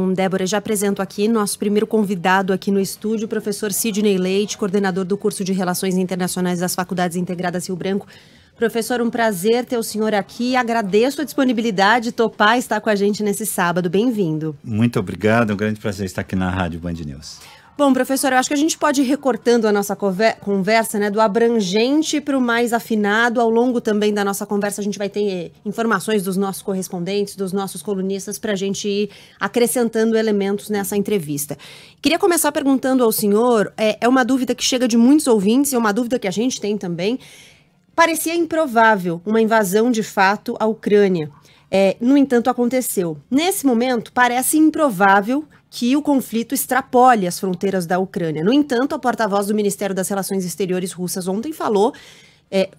Então, Débora, já apresento aqui nosso primeiro convidado aqui no estúdio, o professor Sidney Leite, coordenador do curso de Relações Internacionais das Faculdades Integradas Rio Branco. Professor, um prazer ter o senhor aqui. Agradeço a disponibilidade, topar estar com a gente nesse sábado. Bem-vindo. Muito obrigado, é um grande prazer estar aqui na Rádio Band News. Bom, professor, eu acho que a gente pode ir recortando a nossa conversa, né, do abrangente para o mais afinado. Ao longo também da nossa conversa, a gente vai ter informações dos nossos correspondentes, dos nossos colunistas, para a gente ir acrescentando elementos nessa entrevista. Queria começar perguntando ao senhor, é uma dúvida que chega de muitos ouvintes, é uma dúvida que a gente tem também. Parecia improvável uma invasão de fato à Ucrânia. No entanto, aconteceu. Nesse momento, parece improvável que o conflito extrapole as fronteiras da Ucrânia. No entanto, a porta-voz do Ministério das Relações Exteriores russas ontem falou,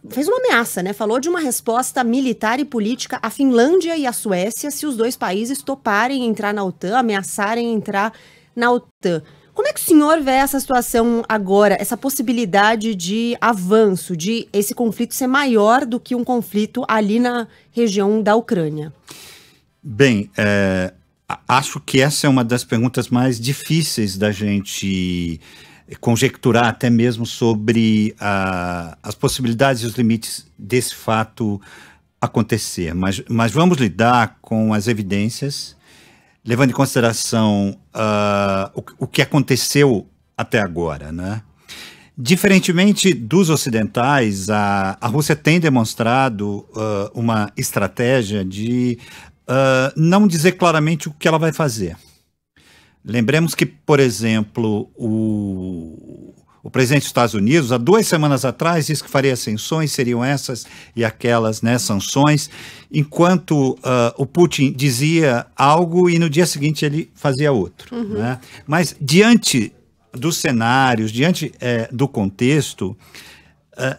fez uma ameaça, né? Falou de uma resposta militar e política à Finlândia e à Suécia se os dois países toparem entrar na OTAN, ameaçarem entrar na OTAN. Como é que o senhor vê essa situação agora, essa possibilidade de avanço, de esse conflito ser maior do que um conflito ali na região da Ucrânia? Bem, acho que essa é uma das perguntas mais difíceis da gente conjecturar até mesmo sobre as possibilidades e os limites desse fato acontecer. Mas vamos lidar com as evidências, levando em consideração o que aconteceu até agora, né? Diferentemente dos ocidentais, a Rússia tem demonstrado uma estratégia de não dizer claramente o que ela vai fazer. Lembremos que, por exemplo, o presidente dos Estados Unidos, há 2 semanas atrás, disse que faria sanções, seriam essas e aquelas, né, sanções, enquanto o Putin dizia algo e no dia seguinte ele fazia outro. Uhum. Né? Mas diante dos cenários, diante do contexto,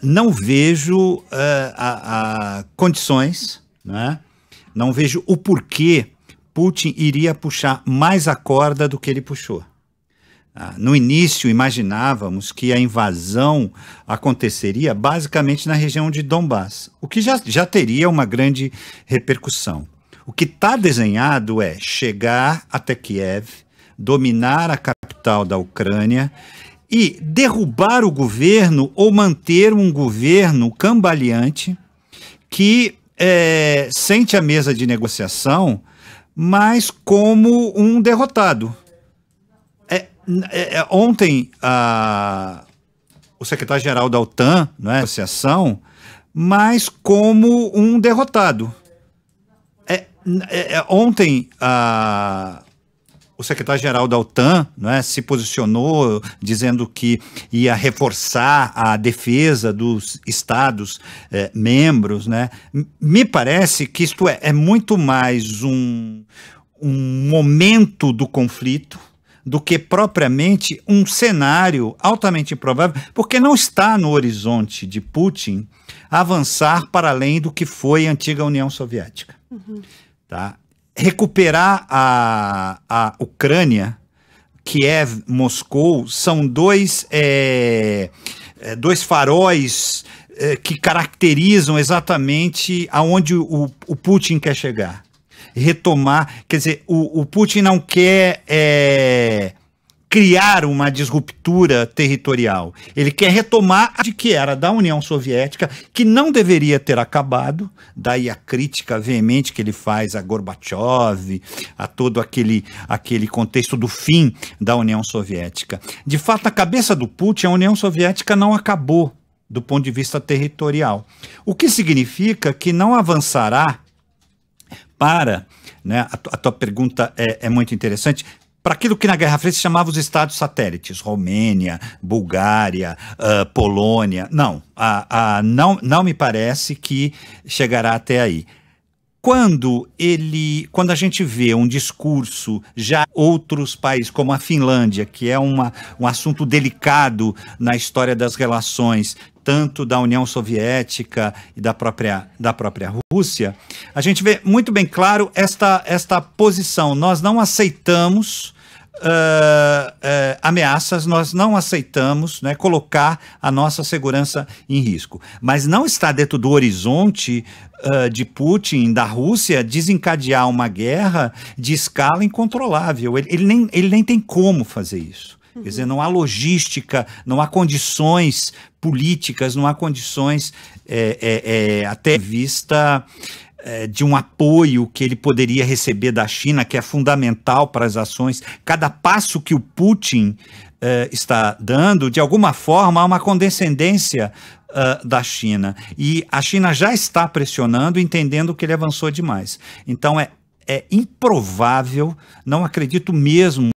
não vejo condições, né? Não vejo o porquê Putin iria puxar mais a corda do que ele puxou. No início, imaginávamos que a invasão aconteceria basicamente na região de Donbass, o que já teria uma grande repercussão. O que está desenhado é chegar até Kiev, dominar a capital da Ucrânia e derrubar o governo ou manter um governo cambaleante que sente a mesa de negociação, mas como um derrotado. Ontem, o secretário-geral da OTAN, não é, negociação, mas como um derrotado. Ontem, o secretário-geral da OTAN, não é, se posicionou dizendo que ia reforçar a defesa dos Estados membros, né? Me parece que isto é muito mais um momento do conflito do que propriamente um cenário altamente improvável, porque não está no horizonte de Putin avançar para além do que foi a antiga União Soviética. Uhum. Tá? Recuperar a Ucrânia, Kiev, Moscou, são dois faróis que caracterizam exatamente aonde o Putin quer chegar. Retomar, quer dizer, o Putin não quer criar uma disruptura territorial. Ele quer retomar a que era da União Soviética, que não deveria ter acabado, daí a crítica veemente que ele faz a Gorbachev, a todo aquele contexto do fim da União Soviética. De fato, na cabeça do Putin, a União Soviética não acabou do ponto de vista territorial. O que significa que não avançará para, né, a tua pergunta é muito interessante, para aquilo que na Guerra Fria se chamava os estados satélites, Romênia, Bulgária, Polônia. Não, não me parece que chegará até aí. Quando a gente vê um discurso já outros países, como a Finlândia, que é um assunto delicado na história das relações, tanto da União Soviética e da própria Rússia, a gente vê muito bem claro esta posição. Nós não aceitamos ameaças, nós não aceitamos, né, colocar a nossa segurança em risco. Mas não está dentro do horizonte de Putin, da Rússia, desencadear uma guerra de escala incontrolável. Ele nem tem como fazer isso. Quer dizer, não há logística, não há condições políticas, não há condições até vista de um apoio que ele poderia receber da China, que é fundamental para as ações. Cada passo que o Putin está dando, de alguma forma, há uma condescendência da China. E a China já está pressionando, entendendo que ele avançou demais. Então, é improvável, não acredito mesmo,